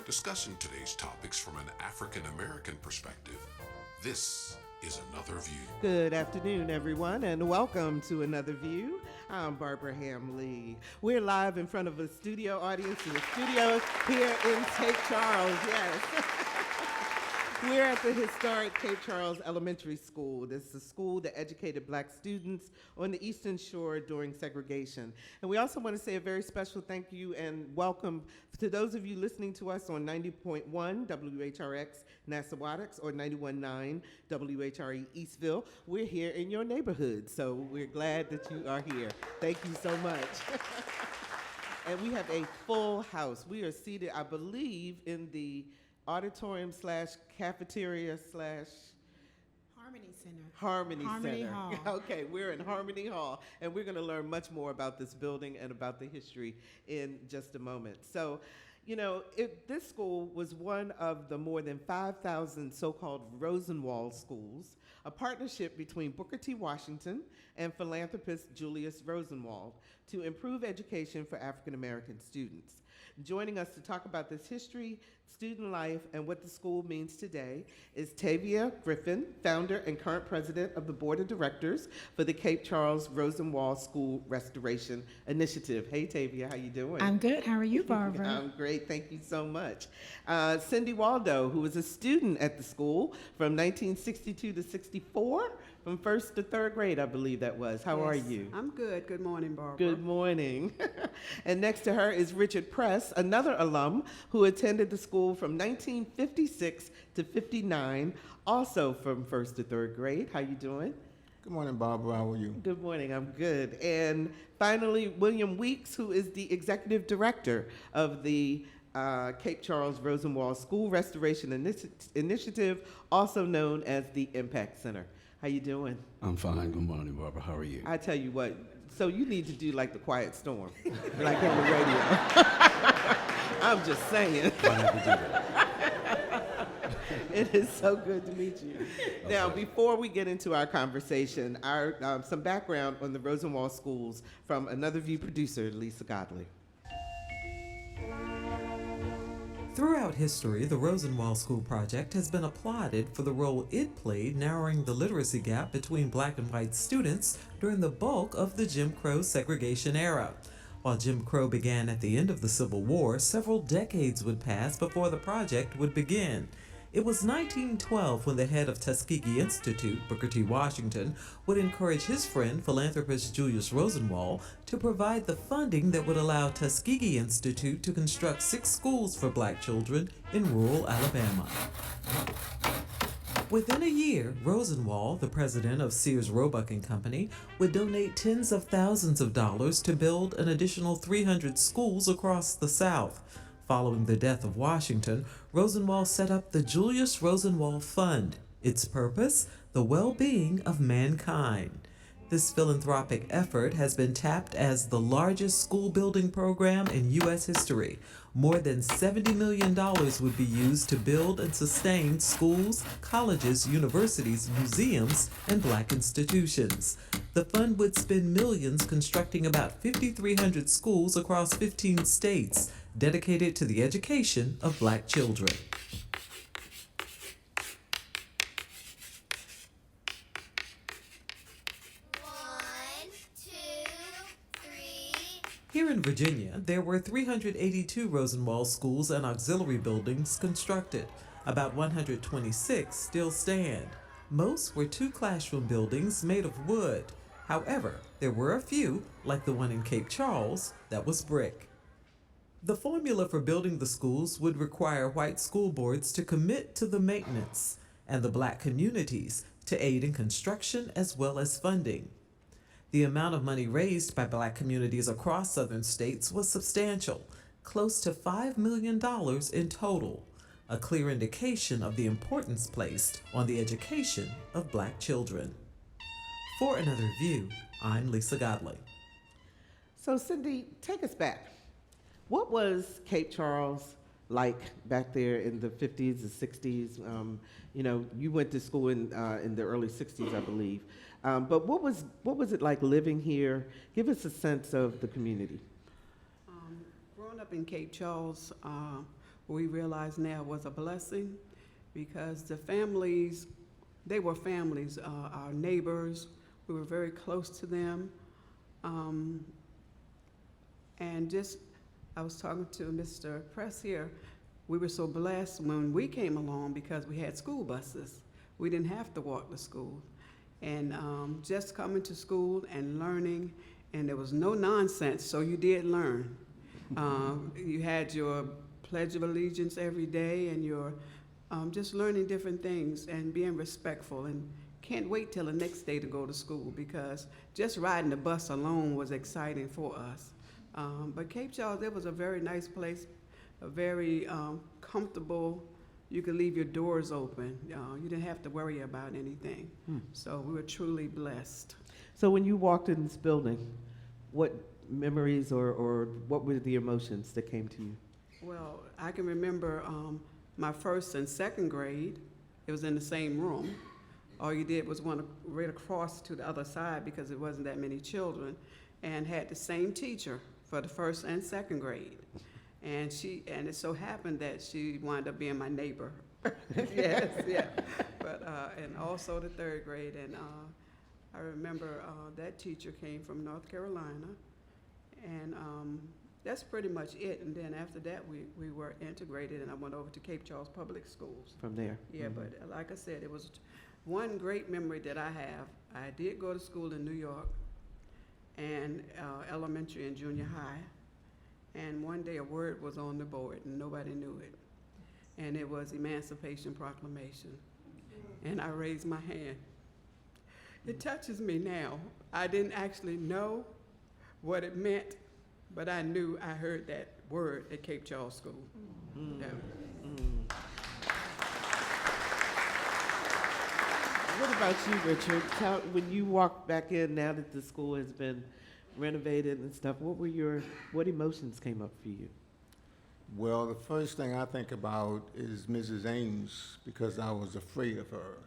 discussing today's topics from an African American perspective. This is Another View. Good afternoon, everyone, and welcome to Another View. I'm Barbara Hamley. We're live in front of a studio audience in the studio here in Cape Charles, yes. We're at the historic Cape Charles Elementary School. This is a school that educated Black students on the Eastern Shore during segregation. And we also want to say a very special thank you and welcome to those of you listening to us on 90.1 WHRX Nassawadox or 91.9 WHRE Eastville. We're here in your neighborhood, so we're glad that you are here. Thank you so much. And we have a full house. We are seated, I believe, in the auditorium slash cafeteria slash Harmony Center. Hall. Okay, we're in Harmony Hall, and we're going to learn much more about this building and about the history in just a moment. So, you know, this school was one of the more than 5,000 so-called Rosenwald Schools, a partnership between Booker T. Washington and philanthropist Julius Rosenwald to improve education for African American students. Joining us to talk about this history, student life, and what the school means today is Tavia Griffin, founder and current president of the Board of Directors for the Cape Charles Rosenwald School Restoration Initiative. Hey, Tavia, how you doing? I'm good. How are you, Barbara? I'm great. Thank you so much. Cindy Waldo, who was a student at the school from 1962 to 64, from first to third grade, I believe that was. How are you? I'm good. Good morning, Barbara. Good morning. And next to her is Richard Press, another alum who attended the school from 1956 to 59, also from first to third grade. How you doing? Good morning, Barbara. How are you? Good morning. I'm good. And finally, William Weeks, who is the executive director of the Cape Charles Rosenwald School Restoration Initiative, also known as the Impact Center. How you doing? I'm fine. Good morning, Barbara. How are you? I tell you what, so you need to do like the Quiet Storm, like on the radio. I'm just saying. Why not we do that? It is so good to meet you. Okay. Now, before we get into our conversation, some background on the Rosenwald Schools from Another View producer, Lisa Godley. Throughout history, the Rosenwald School Project has been applauded for the role it played narrowing the literacy gap between Black and white students during the bulk of the Jim Crow segregation era. While Jim Crow began at the end of the Civil War, several decades would pass before the project would begin. It was 1912 when the head of Tuskegee Institute, Booker T. Washington, would encourage his friend, philanthropist Julius Rosenwald, to provide the funding that would allow Tuskegee Institute to construct 6 schools for Black children in rural Alabama. Within a year, Rosenwald, the president of Sears Roebuck and Company, would donate tens of thousands of dollars to build an additional 300 schools across the South. Following the death of Washington, Rosenwald set up the Julius Rosenwald Fund. Its purpose? The well-being of mankind. This philanthropic effort has been tapped as the largest school building program in U.S. history. More than $70 million would be used to build and sustain schools, colleges, universities, museums, and Black institutions. The fund would spend millions constructing about 5,300 schools across 15 states, dedicated to the education of Black children. Here in Virginia, there were 382 Rosenwald schools and auxiliary buildings constructed. About 126 still stand. Most were 2 classroom buildings made of wood. However, there were a few, like the one in Cape Charles, that was brick. The formula for building the schools would require white school boards to commit to the maintenance, and the Black communities to aid in construction as well as funding. The amount of money raised by Black communities across southern states was substantial, close to $5 million in total, a clear indication of the importance placed on the education of Black children. For Another View, I'm Lisa Godley. So Cindy, take us back. What was Cape Charles like back there in the 50s and 60s? You know, you went to school in the early 60s, I believe. But what was it like living here? Give us a sense of the community. Growing up in Cape Charles, we realize now was a blessing, because the families, they were families, our neighbors, we were very close to them. And just, I was talking to Mr. Press here, we were so blessed when we came along because we had school buses. We didn't have to walk to school. And just coming to school and learning, and there was no nonsense, so you did learn. You had your Pledge of Allegiance every day, and your just learning different things and being respectful, and can't wait till the next day to go to school, because just riding the bus alone was exciting for us. But Cape Charles, it was a very nice place, a very comfortable. You could leave your doors open. You didn't have to worry about anything. So we were truly blessed. So when you walked in this building, what memories or what were the emotions that came to you? Well, I can remember my first and second grade. It was in the same room. All you did was went right across to the other side because it wasn't that many children, and had the same teacher for the first and second grade. And it so happened that she wound up being my neighbor. Yes, yeah. But and also the third grade, and I remember that teacher came from North Carolina, and that's pretty much it. And then after that, we were integrated, and I went over to Cape Charles Public Schools. From there? Yeah, but like I said, it was one great memory that I have. I did go to school in New York, and elementary and junior high. And one day a word was on the board and nobody knew it. And it was Emancipation Proclamation. And I raised my hand. It touches me now. I didn't actually know what it meant, but I knew I heard that word at Cape Charles School. Yeah. What about you, Richard? When you walked back in, now that the school has been renovated and stuff, what emotions came up for you? Well, the first thing I think about is Mrs. Ames, because I was afraid of her.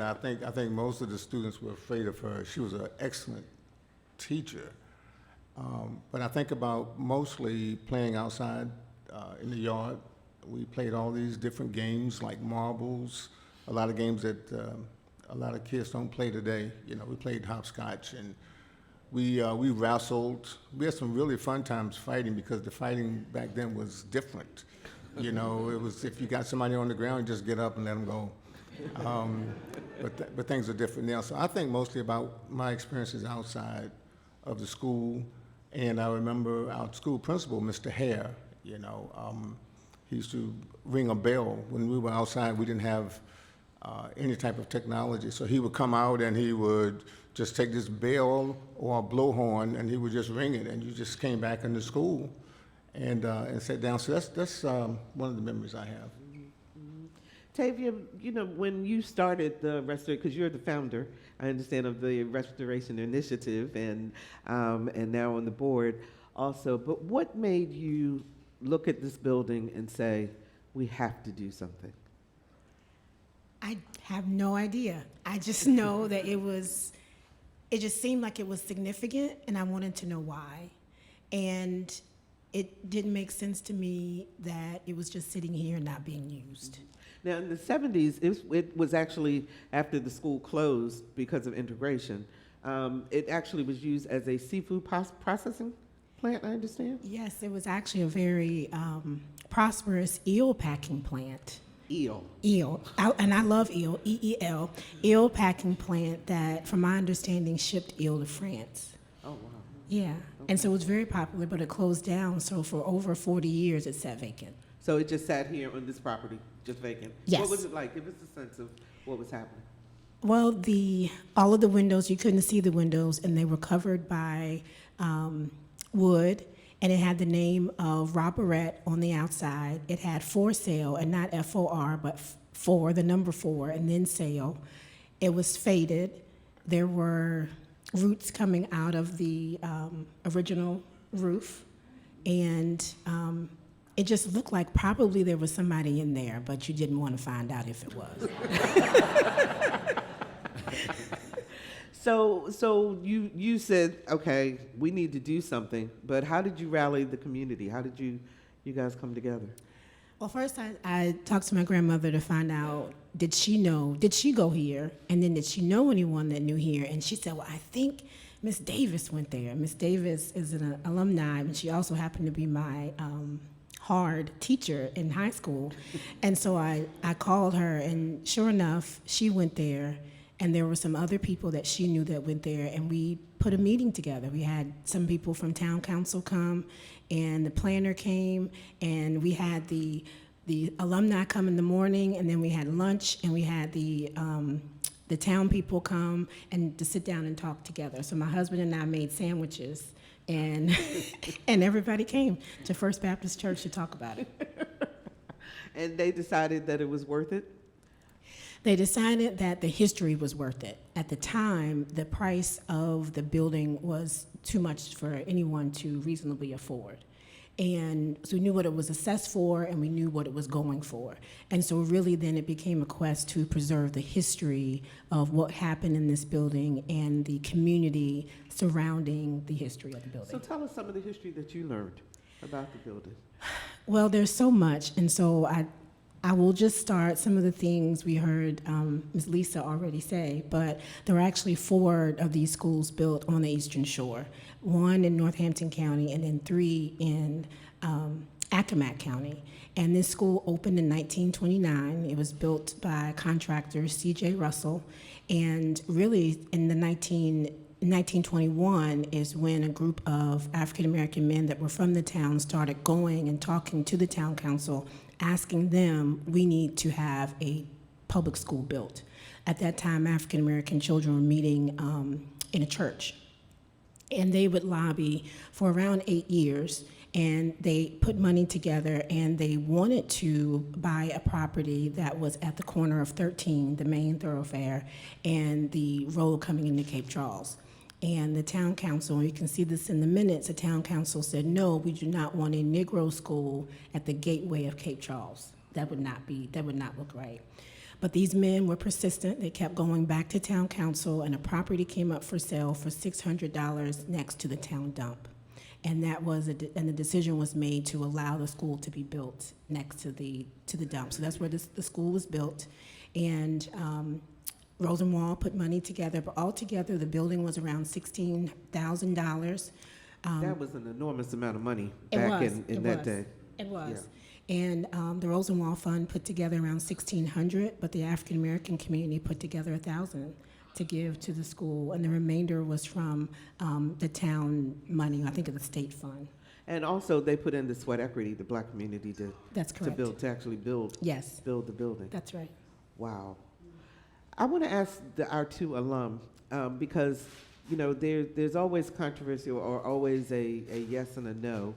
I think most of the students were afraid of her. She was an excellent teacher. But I think about mostly playing outside in the yard. We played all these different games like marbles, a lot of games that a lot of kids don't play today. You know, we played hopscotch, and we wrestled. We had some really fun times fighting, because the fighting back then was different. You know, it was, if you got somebody on the ground, you just get up and let them go. But things are different now. So I think mostly about my experiences outside of the school. And I remember our school principal, Mr. Hare, you know, he used to ring a bell. When we were outside, we didn't have any type of technology. So he would come out and he would just take this bell or a blowhorn and he would just ring it, and you just came back into school and sat down. So that's one of the memories I have. Tavia, you know, when you started the restoration, because you're the founder, I understand, of the Restoration Initiative, and now on the board also, but what made you look at this building and say, we have to do something? I have no idea. I just know that it just seemed like it was significant, and I wanted to know why. And it didn't make sense to me that it was just sitting here and not being used. Now, in the 70s, it was actually after the school closed because of integration. It actually was used as a seafood processing plant, I understand? Yes, it was actually a very prosperous eel packing plant. Eel. And I love eel, E-E-L, eel packing plant that, from my understanding, shipped eel to France. Oh, wow. Yeah, okay. And so it was very popular, but it closed down, so for over 40 years it sat vacant. So it just sat here on this property, just vacant? Yes. What was it like? Give us a sense of what was happening. Well, all of the windows, you couldn't see the windows, and they were covered by wood, and it had the name of Rob Barrett on the outside. It had for sale, and not F-O-R, but the number 4, and then sale. It was faded. There were roots coming out of the original roof, and it just looked like probably there was somebody in there, but you didn't want to find out if it was. So you said, okay, we need to do something, but how did you rally the community? How did you guys come together? Well, first I talked to my grandmother to find out, did she go here? And then did she know anyone that knew here? And she said, well, I think Miss Davis went there. Miss Davis is an alumni, and she also happened to be my hard teacher in high school. And so I called her, and sure enough, she went there. And there were some other people that she knew that went there, and we put a meeting together. We had some people from town council come, and the planner came, and we had the alumni come in the morning, and then we had lunch, and we had the town people come and to sit down and talk together. So my husband and I made sandwiches, and and everybody came to First Baptist Church to talk about it. And they decided that it was worth it? They decided that the history was worth it. At the time, the price of the building was too much for anyone to reasonably afford. And so we knew what it was assessed for, and we knew what it was going for. And so really then it became a quest to preserve the history of what happened in this building and the community surrounding the history of the building. So tell us some of the history that you learned about the building. Well, there's so much, and so I will just start some of the things we heard Ms. Lisa already say, but there were actually 4 of these schools built on the Eastern Shore, 1 in Northampton County and then 3 in Accomack County. And this school opened in 1929. It was built by contractor C.J. Russell, and really in 1921 is when a group of African-American men that were from the town started going and talking to the town council, asking them, we need to have a public school built. At that time, African-American children were meeting in a church. And they would lobby for around 8 years, and they put money together, and they wanted to buy a property that was at the corner of 13, the main thoroughfare, and the road coming into Cape Charles. And the town council, and you can see this in the minutes, the town council said, no, we do not want a Negro school at the gateway of Cape Charles. That would not look right. But these men were persistent. They kept going back to town council, and a property came up for sale for $600 next to the town dump. And and the decision was made to allow the school to be built next to the dump. So that's where the school was built. And Rosenwald put money together, but altogether the building was around $16,000. That was an enormous amount of money back in that day. It was. Yeah. And the Rosenwald Fund put together around $1,600, but the African American community put together $1,000 to give to the school, and the remainder was from the town money, I think of the state fund. And also they put in the sweat equity, the black community to actually build Yes. build the building. That's right. Wow. I want to ask our 2 alum, because there's always controversy or always a yes and a no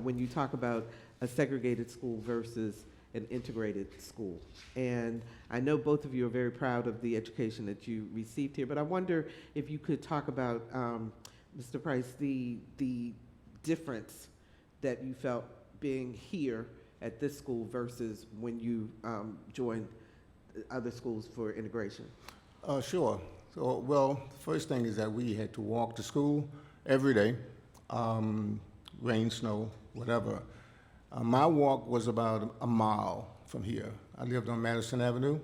when you talk about a segregated school versus an integrated school. And I know both of you are very proud of the education that you received here, but I wonder if you could talk about, Mr. Price, the difference that you felt being here at this school versus when you joined other schools for integration. Sure. So, well, the first thing is that we had to walk to school every day, rain, snow, whatever. My walk was about a mile from here. I lived on Madison Avenue,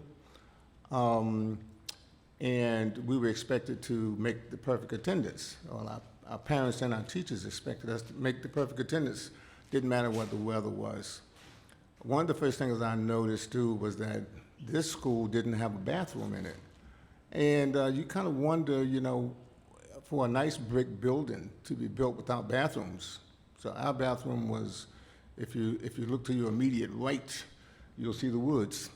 and we were expected to make the perfect attendance. Well, our parents and our teachers expected us to make the perfect attendance. Didn't matter what the weather was. One of the first things I noticed, too, was that this school didn't have a bathroom in it. And you kind of wonder, for a nice brick building to be built without bathrooms. So our bathroom was, if you look to your immediate right, you'll see the woods.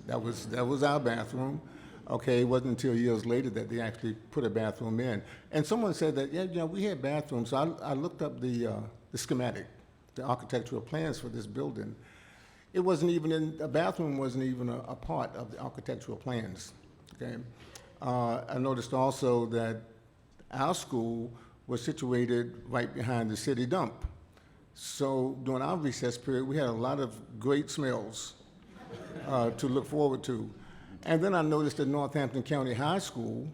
That was our bathroom. Okay, it wasn't until years later that they actually put a bathroom in. And someone said that, we had bathrooms. So I looked up the schematic, the architectural plans for this building. It wasn't even a bathroom wasn't even a part of the architectural plans. Okay, I noticed also that our school was situated right behind the city dump. So during our recess period, we had a lot of great smells to look forward to. And then I noticed that Northampton County High School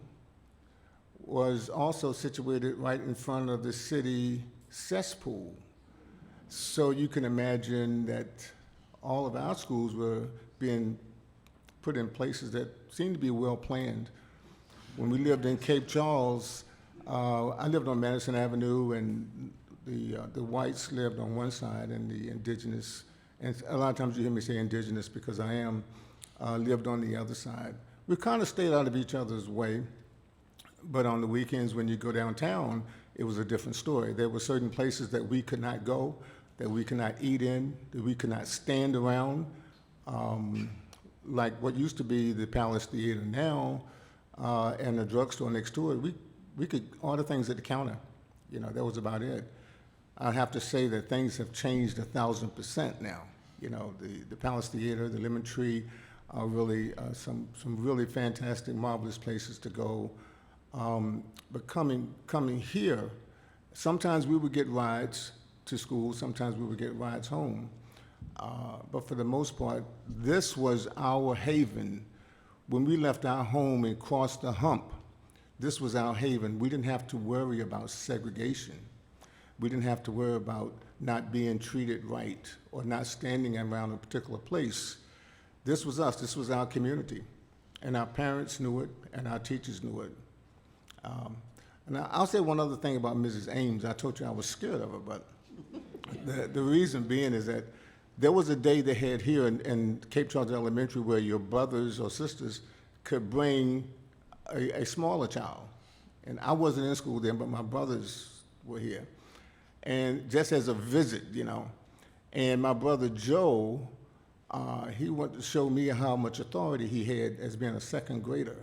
was also situated right in front of the city cesspool. So you can imagine that all of our schools were being put in places that seemed to be well planned. When we lived in Cape Charles, I lived on Madison Avenue, and the whites lived on one side, and the indigenous, and a lot of times you hear me say indigenous because I am, lived on the other side. We kind of stayed out of each other's way, but on the weekends when you go downtown, it was a different story. There were certain places that we could not go, that we could not eat in, that we could not stand around. Like what used to be the Palace Theater now, and the drugstore next to it, we could order things at the counter. You know, that was about it. I have to say that things have changed 1,000% now. You know, the Palace Theater, the Lemon Tree are really some really fantastic, marvelous places to go. But coming here, sometimes we would get rides to school, sometimes we would get rides home. But for the most part, this was our haven. When we left our home and crossed the hump, this was our haven. We didn't have to worry about segregation. We didn't have to worry about not being treated right or not standing around a particular place. This was us. This was our community. And our parents knew it, and our teachers knew it. And I'll say one other thing about Mrs. Ames. I told you I was scared of her, but the reason being is that there was a day they had here in Cape Charles Elementary where your brothers or sisters could bring a smaller child. And I wasn't in school then, but my brothers were here. And just as a visit, you know. And my brother Joe, he wanted to show me how much authority he had as being a second grader.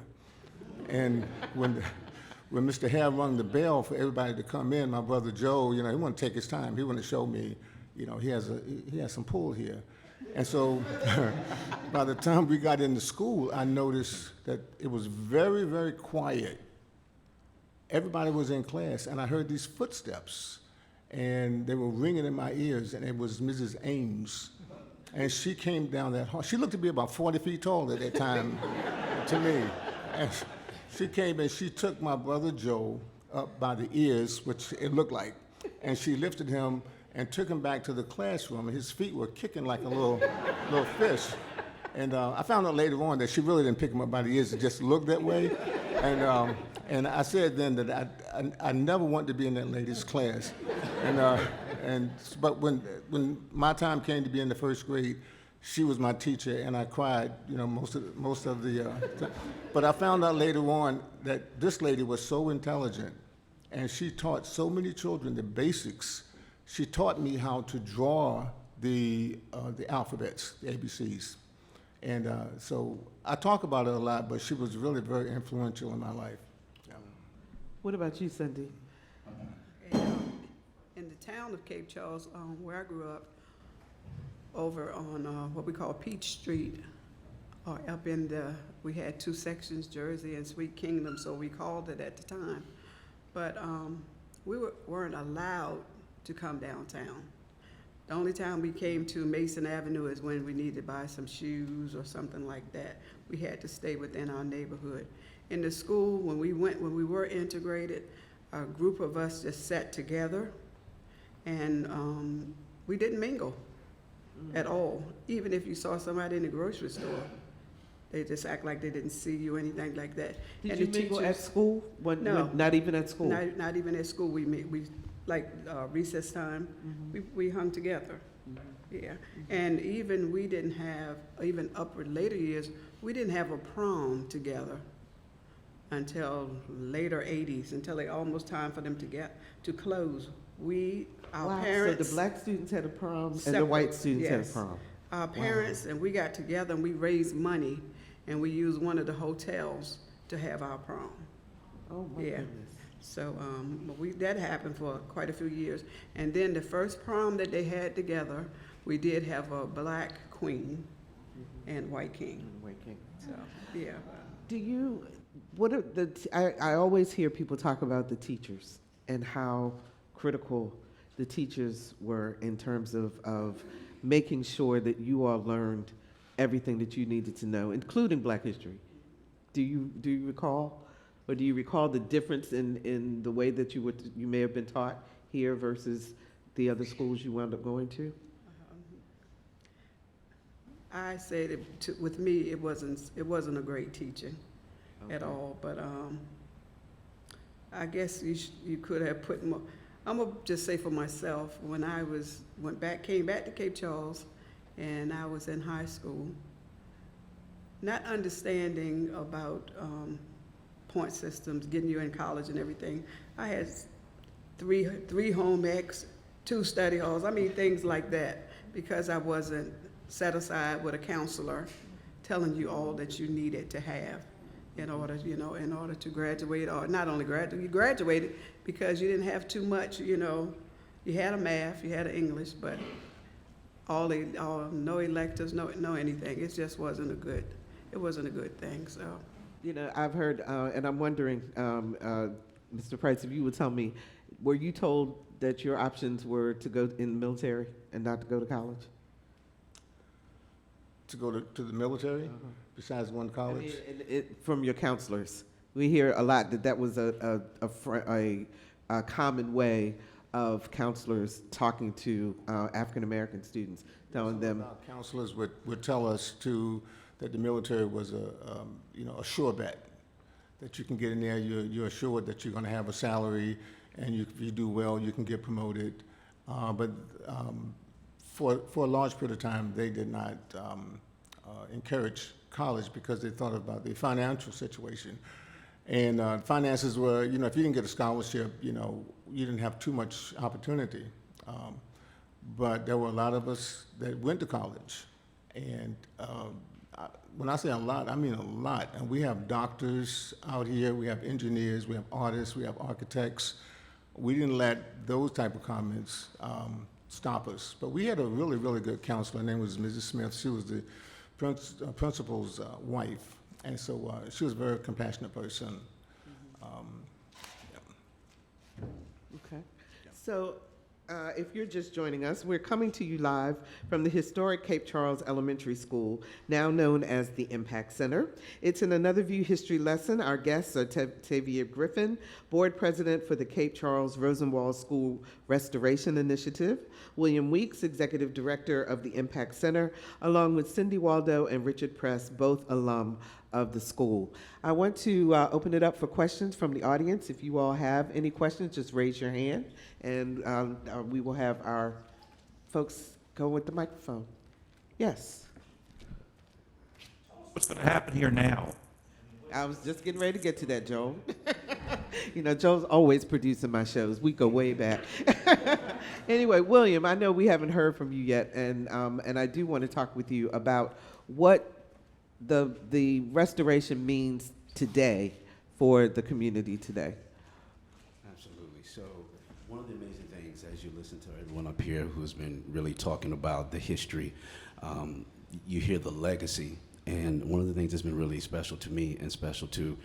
And when Mr. Hare rung the bell for everybody to come in, my brother Joe, you know, he wanted to take his time. He wanted to show me, you know, he has some pull here. And so by the time we got into school, I noticed that it was very, very quiet. Everybody was in class, and I heard these footsteps, and they were ringing in my ears, and it was Mrs. Ames. And she came down that hall. She looked to be about 40 feet tall at that time to me. And she came and she took my brother Joe up by the ears, which it looked like, and she lifted him and took him back to the classroom, and his feet were kicking like a little fish. And I found out later on that she really didn't pick him up by the ears, it just looked that way. And I said then that I never wanted to be in that lady's class. But when my time came to be in the first grade, she was my teacher, and I cried, you know, most of the but I found out later on that this lady was so intelligent, and she taught so many children the basics. She taught me how to draw the alphabets, the ABCs. And so I talk about it a lot, but she was really very influential in my life. Yeah. What about you, Cindy? In the town of Cape Charles, where I grew up, over on what we call Peach Street, or up in we had two sections, Jersey and Sweet Kingdom, so we called it at the time. But we weren't allowed to come downtown. The only time we came to Mason Avenue is when we needed to buy some shoes or something like that. We had to stay within our neighborhood. In the school, when we were integrated, a group of us just sat together, and we didn't mingle at all. Even if you saw somebody in the grocery store, they just act like they didn't see you or anything like that. Did And you the mingle at teachers- school? No. Not even at school? Not even at school. We like recess time, we hung together. Yeah. And even we didn't have, even upward later years, we didn't have a prom together until later 80s, until it almost time for them to close. Our parents. So the black students had a prom and the Separate, white students had a yes. prom. Our parents and we got together and we raised money, and we used one of the hotels to have our prom. Oh my Yeah. goodness. So that happened for quite a few years. And then the first prom that they had together, we did have a black queen and white king. So, yeah. Do you, what are I always hear people talk about the teachers and how critical the teachers were in terms of making sure that you all learned everything that you needed to know, including Black history. Do you recall Or do you recall the difference in the way that you may have been taught here versus the other schools you wound up going to? I say that with me, it wasn't a great teaching at all, but I guess you could have put more. I'm gonna just say for myself, when I came back to Cape Charles, and I was in high school, not understanding about point systems, getting you in college and everything. I had three home ec, 2 study halls. I mean, things like that, because I wasn't set aside with a counselor telling you all that you needed to have in order to graduate, or not only graduate, you graduated because you didn't have too much, you had a math, you had an English, but no electives, no anything. It just wasn't a good thing, so. I've heard, and I'm wondering, Mr. Price, if you would tell me, were you told that your options were to go in the military and not to go to college? To go to the military, besides one college? From your counselors. We hear a lot that was a common way of counselors talking to African-American students, telling them. Counselors would tell us that the military was a sure bet, that you can get in there, you're assured that you're going to have a salary, and if you do well, you can get promoted. But for a large period of time, they did not encourage college because they thought about the financial situation. And finances were, if you didn't get a scholarship, you didn't have too much opportunity. But there were a lot of us that went to college. And when I say a lot, I mean a lot. And we have doctors out here, we have engineers, we have artists, we have architects. We didn't let those type of comments stop us. But we had a really, really good counselor. Her name was Mrs. Smith. She was the principal's wife. And so she was a very compassionate person. Okay. So if you're just joining us, we're coming to you live from the historic Cape Charles Elementary School, now known as the Impact Center. It's in Another View history lesson. Our guests are Tavia Griffin, board president for the Cape Charles Rosenwald School Restoration Initiative, William Weeks, executive director of the Impact Center, along with Cindy Waldo and Richard Press, both alum of the school. I want to open it up for questions from the audience. If you all have any questions, just raise your hand, and we will have our folks go with the microphone. Yes. What's going to happen here now? I was just getting ready to get to that, Joel. Joel's always producing my shows. We go way back. Anyway, William, I know we haven't heard from you yet, and I do want to talk with you about what the restoration means today for the community today. Absolutely. So one of the amazing things, as you listen to everyone up here who's been really talking about the history, you hear the legacy. And one of the things that's been really special to me and special to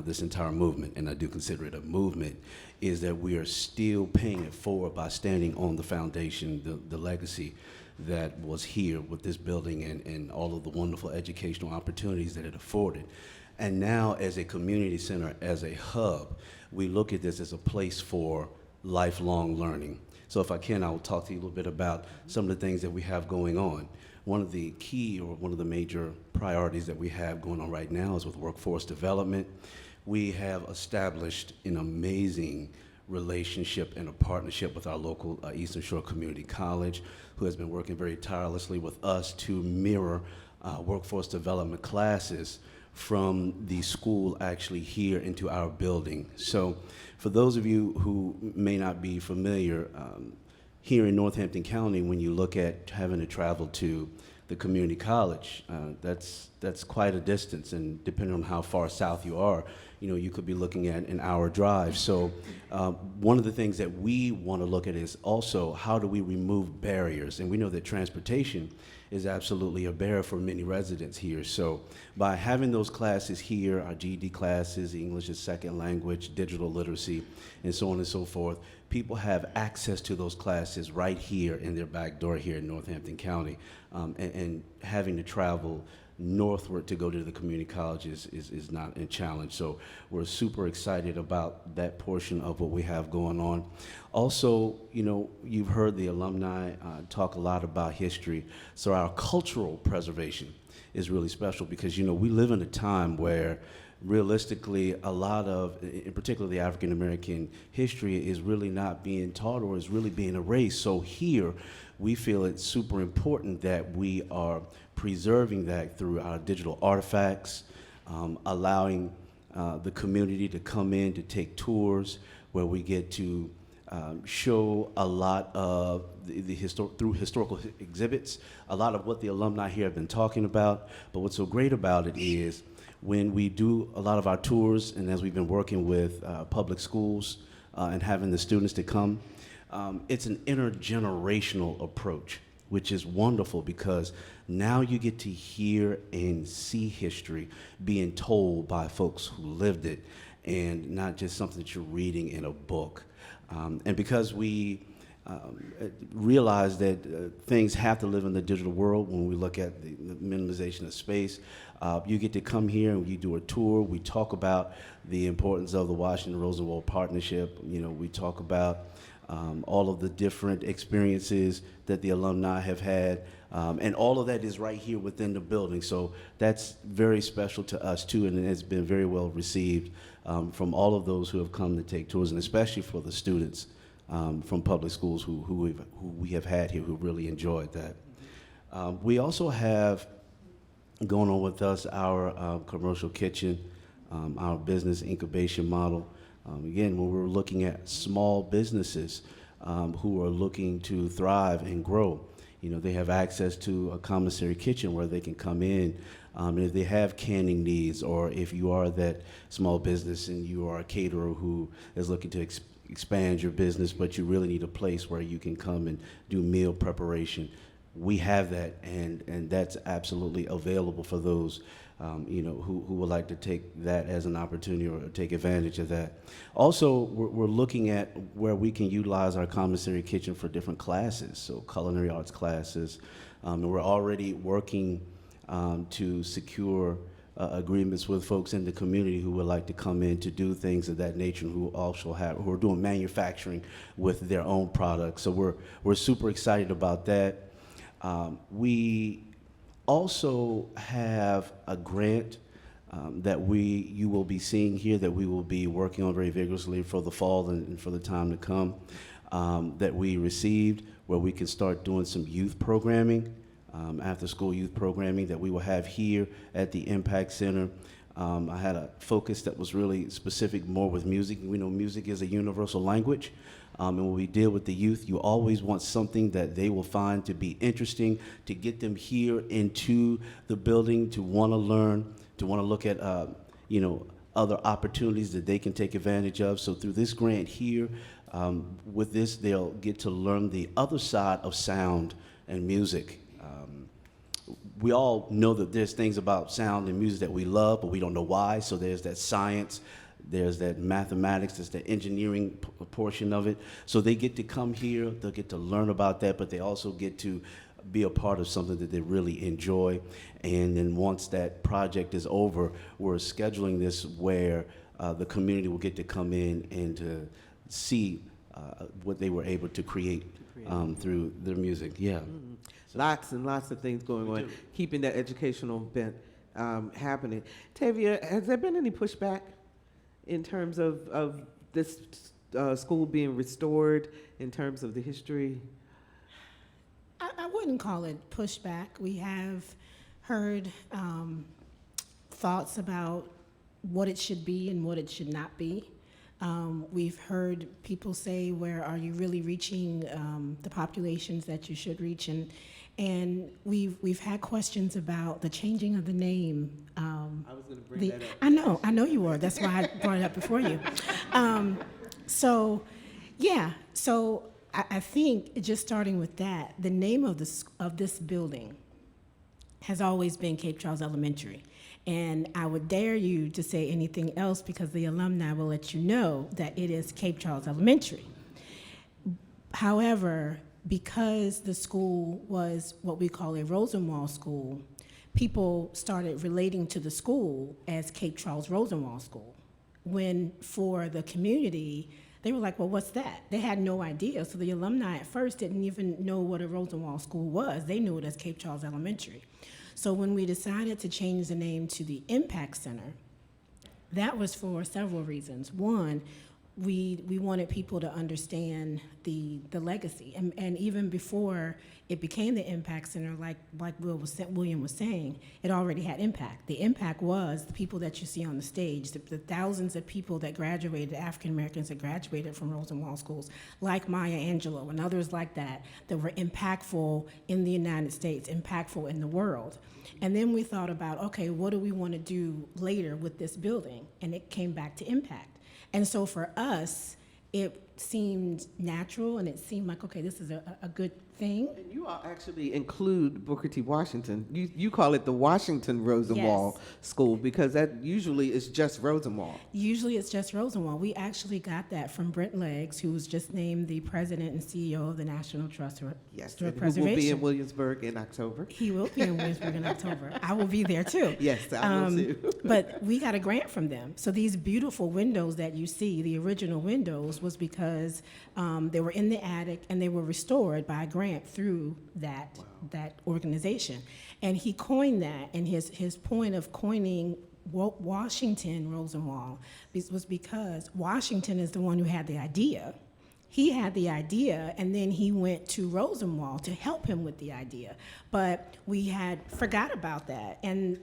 this entire movement, and I do consider it a movement, is that we are still paying it forward by standing on the foundation, the legacy that was here with this building and all of the wonderful educational opportunities that it afforded. And now as a community center, as a hub, we look at this as a place for lifelong learning. So if I can, I will talk to you a little bit about some of the things that we have going on. One of the key, or one of the major priorities that we have going on right now is with workforce development. We have established an amazing relationship and a partnership with our local Eastern Shore Community College, who has been working very tirelessly with us to mirror workforce development classes from the school actually here into our building. So for those of you who may not be familiar, here in Northampton County, when you look at having to travel to the community college, that's quite a distance, and depending on how far south you are, you could be looking at an hour drive. So one of the things that we want to look at is also how do we remove barriers, and we know that transportation is absolutely a barrier for many residents here. So by having those classes here, our GED classes, English as second language, digital literacy, and so on and so forth, people have access to those classes right here in their back door here in Northampton County, and having to travel northward to go to the community colleges is not a challenge. So we're super excited about that portion of what we have going on. Also, you know, you've heard the alumni talk a lot about history. So our cultural preservation is really special because, you know, we live in a time where realistically a lot of, in particular the African American history, is really not being taught or is really being erased. So here we feel it's super important that we are preserving that through our digital artifacts, allowing the community to come in to take tours where we get to show a lot of through historical exhibits, a lot of what the alumni here have been talking about. But what's so great about it is when we do a lot of our tours, and as we've been working with public schools and having the students to come, it's an intergenerational approach, which is wonderful because now you get to hear and see history being told by folks who lived it and not just something that you're reading in a book. And because we realize that things have to live in the digital world when we look at the minimization of space, you get to come here and you do a tour. We talk about the importance of the Washington-Rosenwald partnership. You know, we talk about all of the different experiences that the alumni have had, and all of that is right here within the building. So that's very special to us too, and it has been very well received from all of those who have come to take tours, and especially for the students from public schools who we have had here who really enjoyed that. We also have going on with us our commercial kitchen, our business incubation model. Again, when we're looking at small businesses who are looking to thrive and grow, you know, they have access to a commissary kitchen where they can come in, and if they have canning needs, or if you are that small business and you are a caterer who is looking to expand your business, but you really need a place where you can come and do meal preparation, we have that, and that's absolutely available for those you know, who would like to take that as an opportunity or take advantage of that. Also, we're looking at where we can utilize our commissary kitchen for different classes, so culinary arts classes, and we're already working to secure agreements with folks in the community who would like to come in to do things of that nature, and who are doing manufacturing with their own products. So we're super excited about that. We also have a grant that you will be seeing here that we will be working on very vigorously for the fall and for the time to come, that we received, where we can start doing some youth programming, after school youth programming that we will have here at the Impact Center. I had a focus that was really specific more with music. We know music is a universal language. And when we deal with the youth, you always want something that they will find to be interesting, to get them here into the building, to want to learn, to want to look at, you know, other opportunities that they can take advantage of. So through this grant here, with this, they'll get to learn the other side of sound and music. We all know that there's things about sound and music that we love, but we don't know why. So there's that science, there's that mathematics, there's the engineering portion of it. So they get to come here, they'll get to learn about that, but they also get to be a part of something that they really enjoy. And then once that project is over, we're scheduling this where the community will get to come in and to see what they were able to create through their music. Yeah. Mm-hmm. Lots and lots of things going on, keeping that educational bent happening. Tavia, has there been any pushback in terms of this school being restored, in terms of the history? I wouldn't call it pushback. We have heard thoughts about what it should be and what it should not be. We've heard people say, where are you really reaching the populations that you should reach? And we've had questions about the changing of the name. I was going to bring that up. I know you were. That's why I brought it up before you. So I think just starting with that, the name of this building has always been Cape Charles Elementary. And I would dare you to say anything else, because the alumni will let you know that it is Cape Charles Elementary. However, because the school was what we call a Rosenwald school, people started relating to the school as Cape Charles Rosenwald School, when for the community, they were like, well, what's that? They had no idea. So the alumni at first didn't even know what a Rosenwald School was. They knew it as Cape Charles Elementary. So when we decided to change the name to the Impact Center, that was for several reasons. One, we wanted people to understand the legacy. And even before it became the Impact Center, like William was saying, it already had impact. The impact was the people that you see on the stage, the thousands of people that graduated, African Americans that graduated from Rosenwald Schools, like Maya Angelou and others like that were impactful in the United States, impactful in the world. And then we thought about, okay, what do we want to do later with this building? And it came back to impact. And so for us, it seemed natural, and it seemed like, okay, this is a good thing. And you all actually include Booker T. Washington. You call it the Washington Rosenwald Yes. School, because that usually is just Rosenwald. Usually it's just Rosenwald. We actually got that from Brent Leggs, who was just named the president and CEO of the National Trust for Yes, Historic and who will be Preservation. in Williamsburg in October. He will be in Williamsburg in October. I will be there too. Yes, I will too. But we got a grant from them. So these beautiful windows that you see, the original windows, was because they were in the attic and they were restored by a grant through that organization. And he coined that, and his point of coining Washington Rosenwald was because Washington is the one who had the idea. He had the idea, and then he went to Rosenwald to help him with the idea. But we had forgot about that, and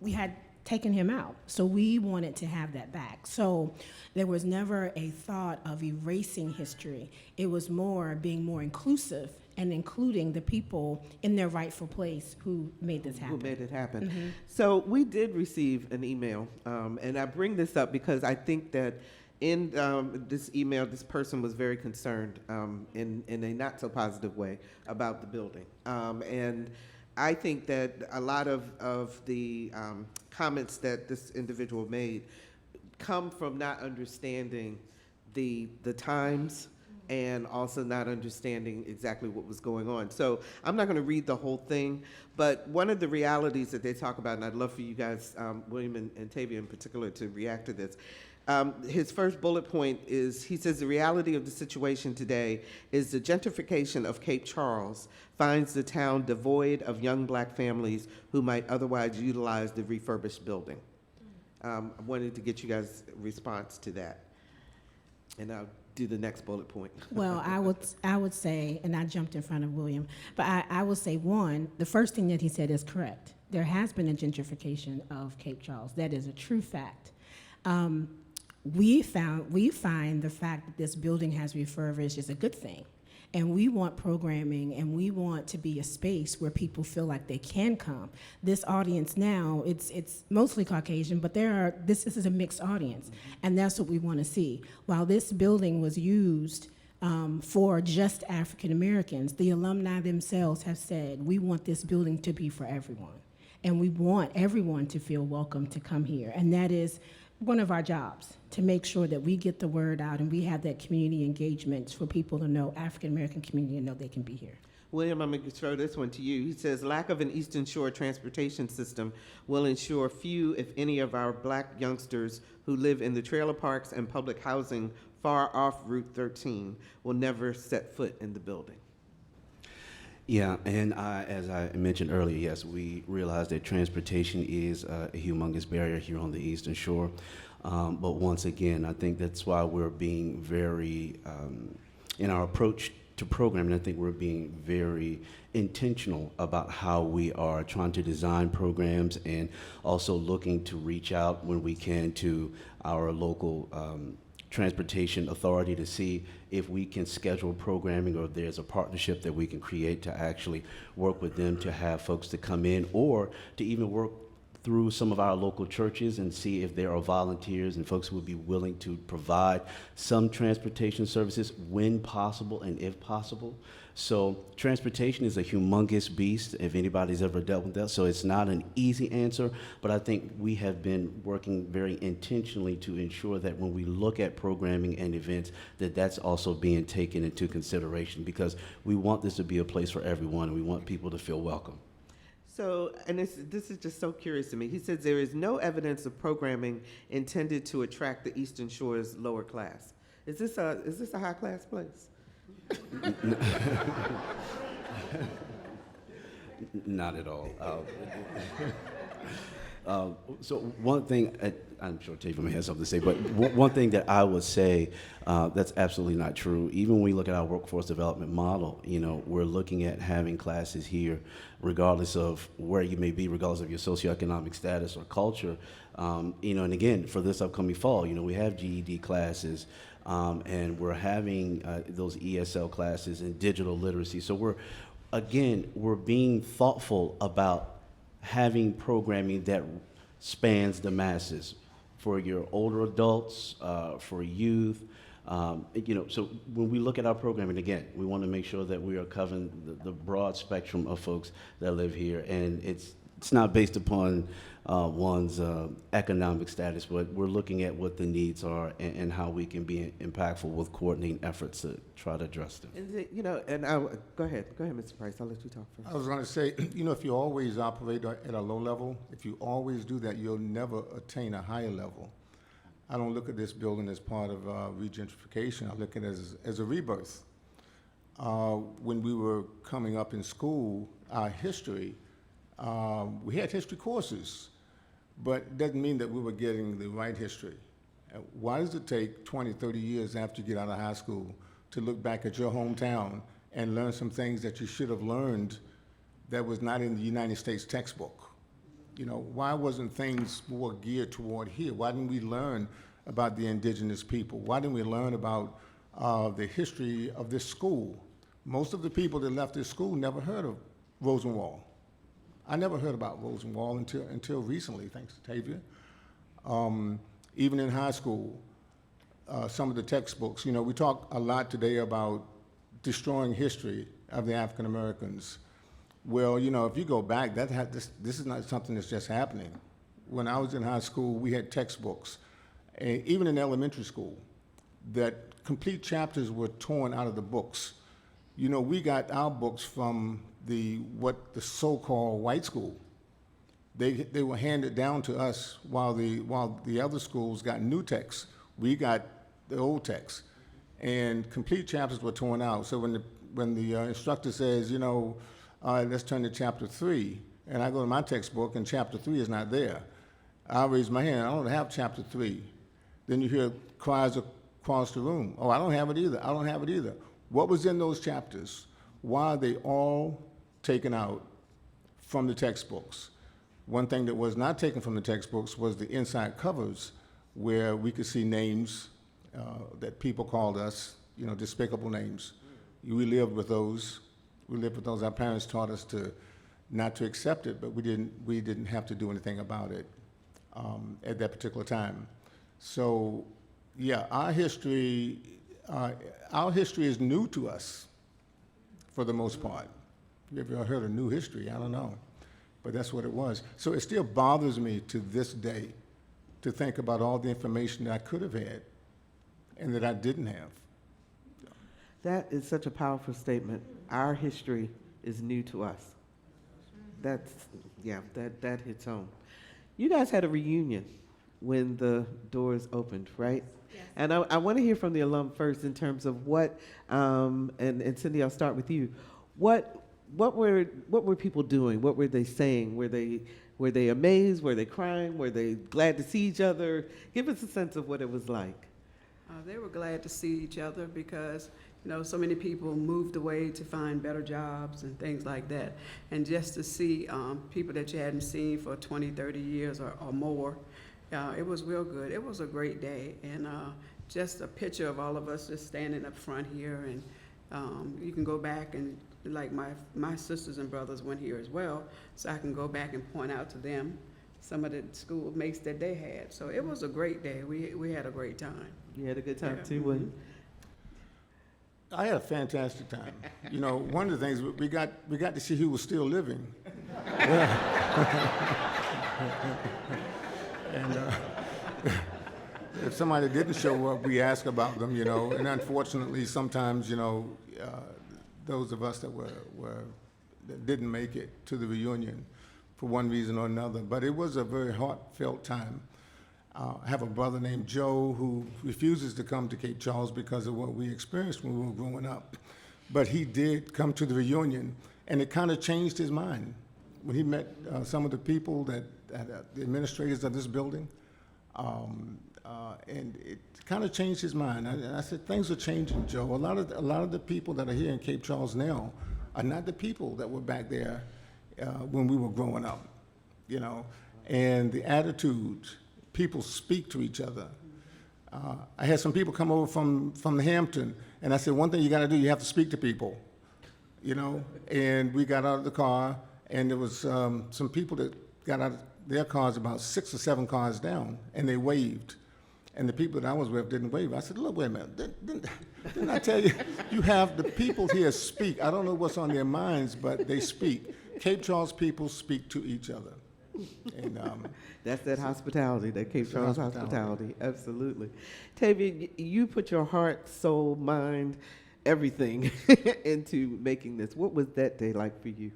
we had taken him out. So we wanted to have that back. So there was never a thought of erasing history. It was more being more inclusive and including the people in their rightful place who made this happen. Who made it happen. So we did receive an email, and I bring this up because I think that in this email, this person was very concerned in a not so positive way about the building. And I think that a lot of the comments that this individual made come from not understanding the times and also not understanding exactly what was going on. So I'm not going to read the whole thing, but one of the realities that they talk about, and I'd love for you guys, William and Tavia in particular, to react to this. His first bullet point is, he says, the reality of the situation today is the gentrification of Cape Charles finds the town devoid of young black families who might otherwise utilize the refurbished building. I wanted to get you guys' response to that. And I'll do the next bullet point. Well, I would say, and I jumped in front of William, but I would say, one, the first thing that he said is correct. There has been a gentrification of Cape Charles. That is a true fact. We find the fact that this building has refurbished is a good thing. And we want programming, and we want to be a space where people feel like they can come. This audience now, it's mostly Caucasian, but this is a mixed audience, and that's what we want to see. While this building was used for just African Americans, the alumni themselves have said, we want this building to be for everyone, and we want everyone to feel welcome to come here, and that is one of our jobs, to make sure that we get the word out and we have that community engagement for people to know, African American community, to know they can be here. William, I'm going to throw this one to you. He says, lack of an Eastern Shore transportation system will ensure few, if any, of our black youngsters who live in the trailer parks and public housing far off Route 13 will never set foot in the building. Yeah, and as I mentioned earlier, yes, we realize that transportation is a humongous barrier here on the Eastern Shore. But once again, I think that's why we're being very, in our approach to programming, I think we're being very intentional about how we are trying to design programs, and also looking to reach out when we can to our local transportation authority to see if we can schedule programming, or if there's a partnership that we can create to actually work with them to have folks to come in, or to even work through some of our local churches and see if there are volunteers and folks who would be willing to provide some transportation services when possible and if possible. So transportation is a humongous beast, if anybody's ever dealt with that. So it's not an easy answer, but I think we have been working very intentionally to ensure that when we look at programming and events, that that's also being taken into consideration, because we want this to be a place for everyone, and we want people to feel welcome. So, and this is just so curious to me. He says there is no evidence of programming intended to attract the Eastern Shore's lower class. Is this a high class place? Not at all. So one thing, I'm sure Taven may have something to say, but one thing that I would say that's absolutely not true. Even when we look at our workforce development model, we're looking at having classes here, regardless of where you may be, regardless of your socioeconomic status or culture. And again, for this upcoming fall, we have GED classes, and we're having those ESL classes in digital literacy. So we're being thoughtful about having programming that spans the masses for your older adults, for youth. So when we look at our programming, again, we want to make sure that we are covering the broad spectrum of folks that live here. And it's not based upon one's economic status, but we're looking at what the needs are and how we can be impactful with coordinating efforts to try to address them. And go ahead, Mr. Price. I'll let you talk first. I was going to say, if you always operate at a low level, if you always do that, you'll never attain a higher level. I don't look at this building as part of regentrification. I look at it as a rebirth. When we were coming up in school, our history, we had history courses, but it doesn't mean that we were getting the right history. Why does it take 20, 30 years after you get out of high school to look back at your hometown and learn some things that you should have learned that was not in the United States textbook? Why wasn't things more geared toward here? Why didn't we learn about the indigenous people? Why didn't we learn about the history of this school? Most of the people that left this school never heard of Rosenwald. I never heard about Rosenwald until recently, thanks to Tavia. Even in high school, some of the textbooks, we talk a lot today about destroying history of the African Americans. Well, if you go back, this is not something that's just happening. When I was in high school, we had textbooks, even in elementary school, that complete chapters were torn out of the books. We got our books from the so-called white school. They were handed down to us while the other schools got new texts. We got the old texts, and complete chapters were torn out. So when the instructor says, let's turn to chapter 3, and I go to my textbook and chapter 3 is not there, I raise my hand. I don't have chapter 3. Then you hear cries across the room. Oh, I don't have it either. I don't have it either. What was in those chapters? Why are they all taken out from the textbooks? One thing that was not taken from the textbooks was the inside covers, where we could see names that people called us, despicable names. We lived with those. Our parents taught us not to accept it, but we didn't have to do anything about it at that particular time. So, yeah, our history is new to us, for the most part. Have you ever heard of new history? I don't know, but that's what it was. So it still bothers me to this day to think about all the information that I could have had and that I didn't have. That is such a powerful statement. Our history is new to us. That hits home. You guys had a reunion when the doors opened, right? Yes. And I want to hear from the alum first in terms of what, and Cindy, I'll start with you. What were people doing? What were they saying? Were they amazed? Were they crying? Were they glad to see each other? Give us a sense of what it was like. They were glad to see each other because, so many people moved away to find better jobs and things like that. And just to see people that you hadn't seen for 20, 30 years or more, it was real good. It was a great day. And just a picture of all of us just standing up front here. And you can go back and, like my sisters and brothers went here as well, so I can go back and point out to them some of the schoolmates that they had. So it was a great day. We had a great time. You had a good time too, William? I had a fantastic time. One of the things we got to see who was still living. And if somebody didn't show up, we ask about them, And unfortunately, sometimes, those of us that didn't make it to the reunion, for one reason or another. But it was a very heartfelt time. I have a brother named Joe who refuses to come to Cape Charles because of what we experienced when we were growing up. But he did come to the reunion, and it kind of changed his mind when he met some of the people the administrators of this building, and it kind of changed his mind. I said, things are changing, Joe. A lot of the people that are here in Cape Charles now are not the people that were back there when we were growing up, you know. And the attitudes, people speak to each other. I had some people come over from the Hampton, and I said, one thing you got to do, you have to speak to people, you know. And we got out of the car, and there was some people that got out of their cars about 6 or 7 cars down, and they waved. And the people that I was with didn't wave. I said, look, wait a minute, didn't I tell you, you have the people here speak. I don't know what's on their minds, but they speak. Cape Charles people speak to each other. And that's that hospitality, that Cape Charles hospitality. Absolutely. Tavia, you put your heart, soul, mind, everything into making this. What was that day like for you?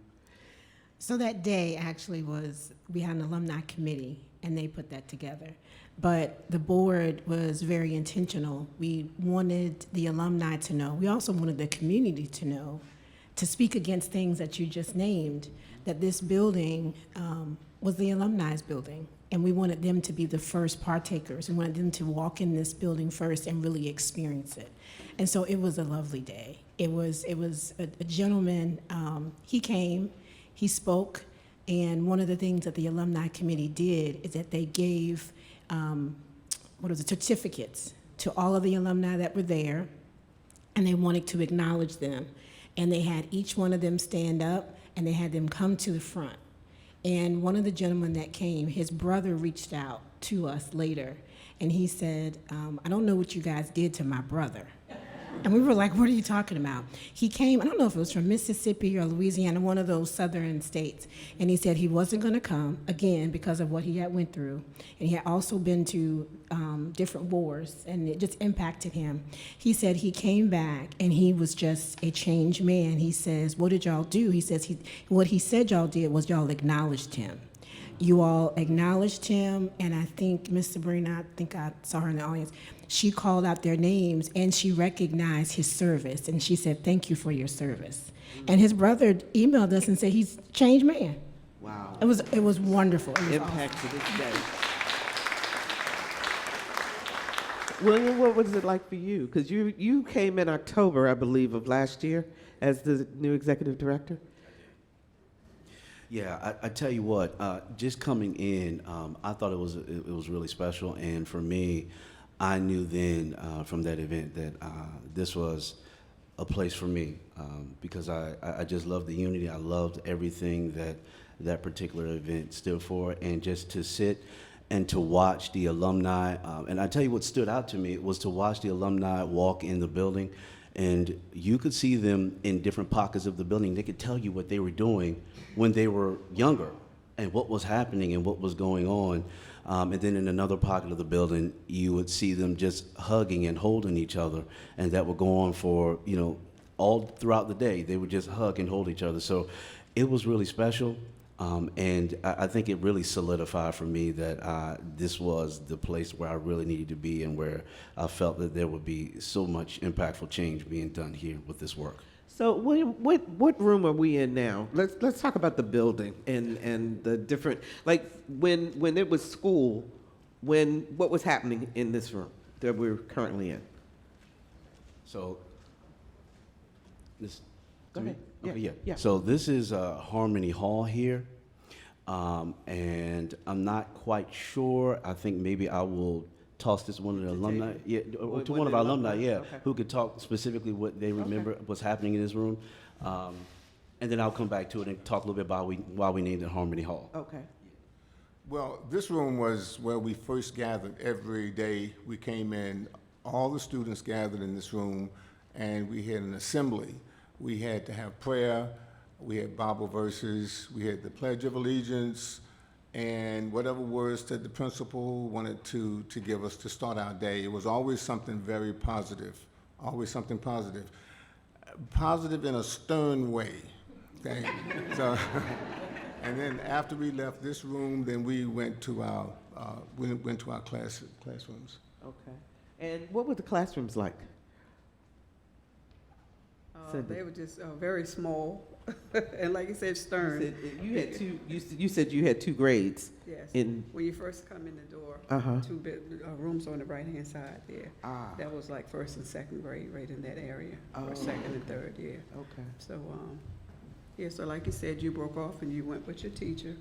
So that day actually we had an alumni committee, and they put that together. But the board was very intentional. We wanted the alumni to know. We also wanted the community to know, to speak against things that you just named, that this building was the alumni's building. And we wanted them to be the first partakers. We wanted them to walk in this building first and really experience it. And so it was a lovely day. It was a gentleman, he came, he spoke, and one of the things that the alumni committee did is that they gave certificates to all of the alumni that were there, and they wanted to acknowledge them. And they had each one of them stand up, and they had them come to the front. And one of the gentlemen that came, his brother reached out to us later, and he said, I don't know what you guys did to my brother. And we were like, what are you talking about? He came, I don't know if it was from Mississippi or Louisiana, one of those southern states. And he said he wasn't going to come, again, because of what he had went through. And he had also been to different wars, and it just impacted him. He said he came back, and he was just a changed man. He says, what did y'all do? He says what he said y'all did was y'all acknowledged him. You all acknowledged him, and I think Miss Sabrina, I think I saw her in the audience, she called out their names, and she recognized his service, and she said, thank you for your service. And his brother emailed us and said he's a changed man. Wow. It was wonderful. It was Impact to this day. William, what was it like for you? Because you came in October, I believe, of last year as the new executive director. Yeah, I tell you what, just coming in, I thought it was really special, and for me, I knew then from that event that this was a place for me because I just loved the unity. I loved everything that particular event stood for, and just to sit and to watch the alumni. And I tell you what stood out to me was to watch the alumni walk in the building, and you could see them in different pockets of the building. They could tell you what they were doing when they were younger and what was happening and what was going on. And then in another pocket of the building, you would see them just hugging and holding each other, and that would go on for, all throughout the day. They would just hug and hold each other. So it was really special. And I think it really solidified for me that this was the place where I really needed to be, and where I felt that there would be so much impactful change being done here with this work. So, William, what room are we in now? Let's talk about the building and the different, like when it was school, what was happening in this room that we're currently in? So this. Go ahead. Okay, Yeah. So this is Harmony Hall here, and I'm not quite sure. I think maybe I will toss this one of the alumni, to one of our alumni, okay. who could talk specifically what they remember what's happening in this room, and then I'll come back to it and talk a little bit about why we named it Harmony Hall. Okay. well, this room was where we first gathered every day. We came in, all the students gathered in this room, and we had an assembly. We had to have prayer, we had Bible verses, we had the Pledge of Allegiance, and whatever words that the principal wanted to give us to start our day. It was always something very positive, always something positive. Positive in a stern way, okay? So, And then after we left this room, then we went to our classrooms. Okay. And what were the classrooms like? They were just very small, and like you said, stern. You had two. You said you had two grades. Yes. In When you first come in the door, Uh-huh. two rooms on the right-hand side there. Ah. That was like first and second grade right in that area, Oh, or second and third, yeah. Okay. So, yeah, so like you said, you broke off and you went with your teacher.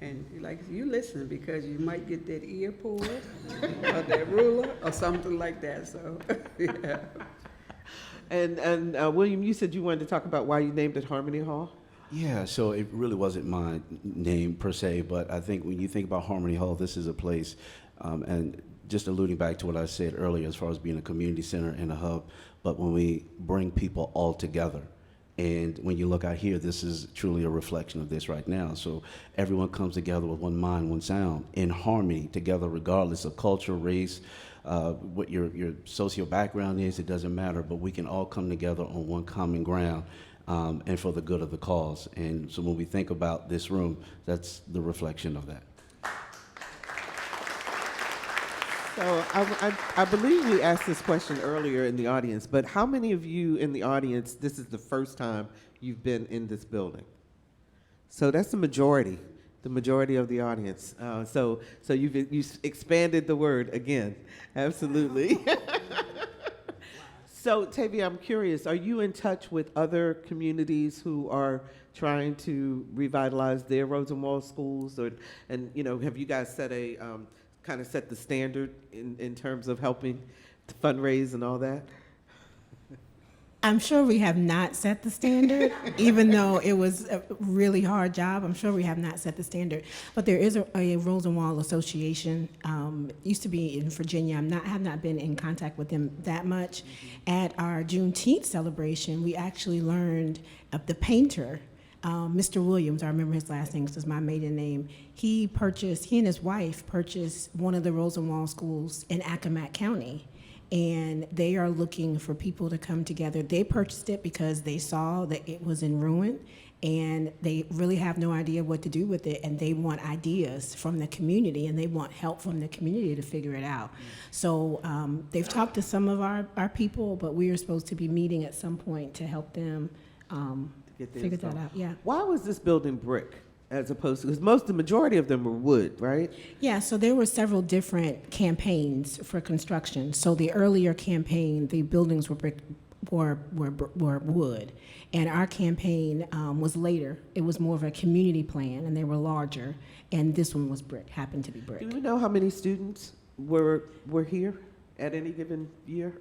And you listen because you might get that ear pulled or that ruler or something like that, so, yeah. And William, you said you wanted to talk about why you named it Harmony Hall. Yeah, so it really wasn't my name per se, but I think when you think about Harmony Hall, this is a place, and just alluding back to what I said earlier as far as being a community center and a hub, but when we bring people all together, and when you look out here, this is truly a reflection of this right now. So everyone comes together with one mind, one sound, in harmony together, regardless of culture, race, what your socio background is, it doesn't matter, but we can all come together on one common ground, and for the good of the cause. And so when we think about this room, that's the reflection of that. So I believe we asked this question earlier in the audience, but how many of you in the audience, this is the first time you've been in this building? So that's the majority of the audience. So you've expanded the word again, absolutely. So Tavia, I'm curious, are you in touch with other communities who are trying to revitalize their Rosenwald schools, and have you guys set a kind of set the standard in terms of helping to fundraise and all that? I'm sure we have not set the standard, even though it was a really hard job. I'm sure we have not set the standard. But there is a Rosenwald Association. It used to be in Virginia. I have not been in contact with them that much. At our Juneteenth celebration, we actually learned of the painter, Mr. Williams. I remember his last name, this is my maiden name. He and his wife purchased one of the Rosenwald schools in Accomack County. And they are looking for people to come together. They purchased it because they saw that it was in ruin, and they really have no idea what to do with it, and they want ideas from the community, and they want help from the community to figure it out. So they've talked to some of our people, but we are supposed to be meeting at some point to help them figure that out. Yeah. Why was this building brick as opposed to, because the majority of them were wood, right? Yeah, so there were several different campaigns for construction. So the earlier campaign, the buildings were wood, and our campaign was later. It was more of a community plan, and they were larger. And this one was brick, happened to be brick. Do we know how many students were here at any given year?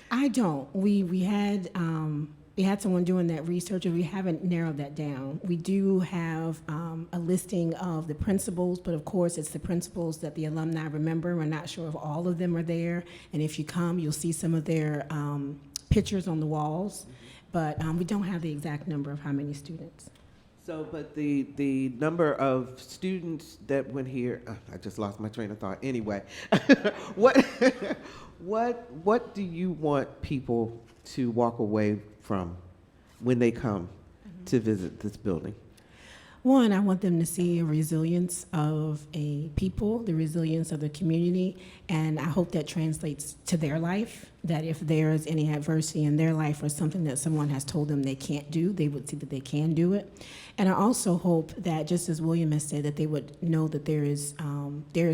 I don't. We had someone doing that research, and we haven't narrowed that down. We do have a listing of the principals, but of course it's the principals that the alumni remember. We're not sure if all of them are there, and if you come, you'll see some of their pictures on the walls, but we don't have the exact number of how many students. So, but the number of students that went here, I just lost my train of thought. Anyway, what do you want people to walk away from when they come to visit this building? One, I want them to see a resilience of a people, the resilience of the community, and I hope that translates to their life, that if there is any adversity in their life or something that someone has told them they can't do, they would see that they can do it. And I also hope that, just as William has said, that they would know that there is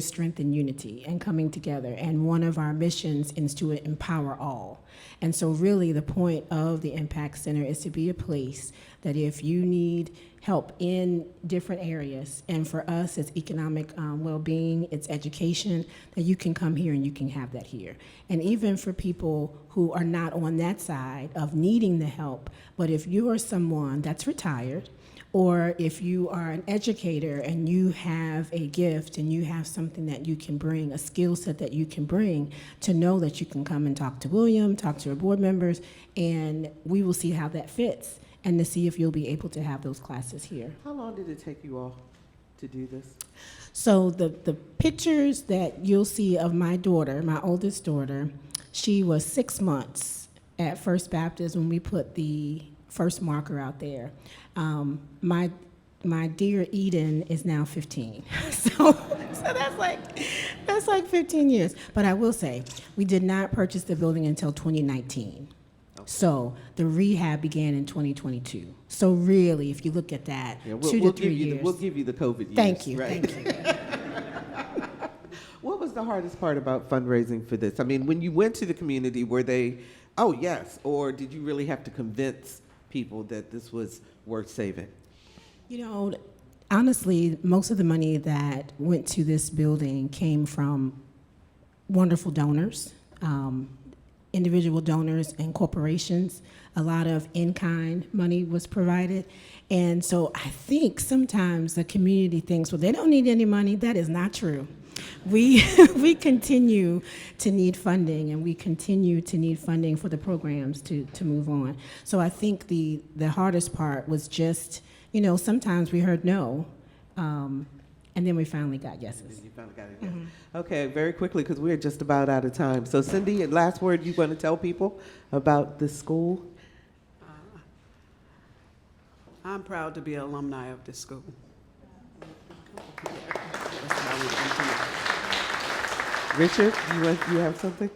strength in unity and coming together, and one of our missions is to empower all. And so really the point of the Impact Center is to be a place that if you need help in different areas, and for us it's economic well-being, it's education, that you can come here and you can have that here. And even for people who are not on that side of needing the help, but if you are someone that's retired, or if you are an educator and you have a gift and you have something that you can bring, a skill set that you can bring, to know that you can come and talk to William, talk to our board members, and we will see how that fits, and to see if you'll be able to have those classes here. How long did it take you all to do this? So the pictures that you'll see of my daughter, my oldest daughter, she was 6 months at First Baptist when we put the first marker out there. My my dear Eden is now 15. So that's like 15 years. But I will say, we did not purchase the building until 2019. So the rehab began in 2022. So really, if you look at that, Yeah, 2 to 3 years. We'll give you the COVID years. Thank you. Right? Thank you. What was the hardest part about fundraising for this? I mean, when you went to the community, were they, oh, yes, or did you really have to convince people that this was worth saving? You know, honestly, most of the money that went to this building came from wonderful donors, individual donors and corporations. A lot of in-kind money was provided. And so I think sometimes the community thinks, well, they don't need any money. That is not true. We continue to need funding, and we continue to need funding for the programs to move on. So I think the hardest part was just, you know, sometimes we heard no, and then we finally got yeses. You finally got it. Yes. Okay, very quickly, because we're just about out of time. So Cindy, last word you want to tell people about this school? I'm proud to be an alumni of this school. Richard, you have something?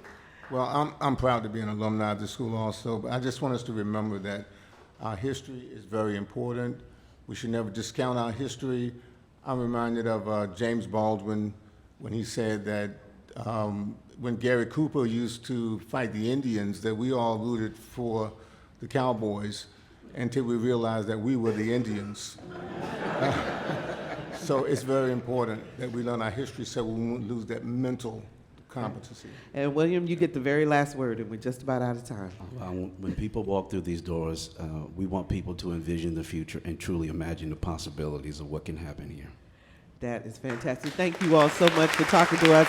Well, I'm proud to be an alumni of the school also, but I just want us to remember that our history is very important. We should never discount our history. I'm reminded of James Baldwin when he said that when Gary Cooper used to fight the Indians, that we all rooted for the Cowboys until we realized that we were the Indians. So it's very important that we learn our history so we won't lose that mental competency. And William, you get the very last word, and we're just about out of time. When people walk through these doors, we want people to envision the future and truly imagine the possibilities of what can happen here. That is fantastic. Thank you all so much for talking to us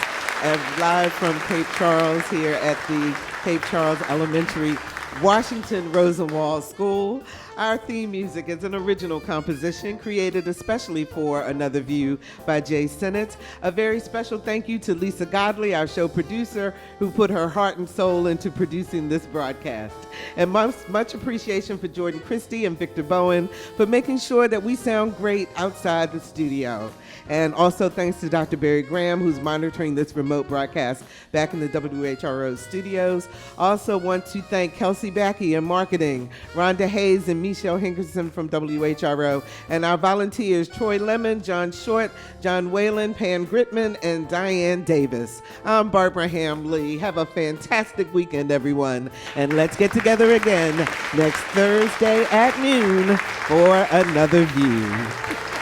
live from Cape Charles here at the Cape Charles Elementary Washington Rosenwald School. Our theme music is an original composition created especially for Another View by Jay Sennett. A very special thank you to Lisa Godley, our show producer, who put her heart and soul into producing this broadcast. And much appreciation for Jordan Christie and Victor Bowen for making sure that we sound great outside the studio. And also thanks to Dr. Barry Graham, who's monitoring this remote broadcast back in the WHRO studios. Also want to thank Kelsey Backey in marketing, Rhonda Hayes and Michelle Hinkerson from WHRO, and our volunteers, Troy Lemon, John Short, John Whalen, Pan Gritman, and Diane Davis. I'm Barbara Hamley. Have a fantastic weekend, everyone. And let's get together again next Thursday at noon for Another View.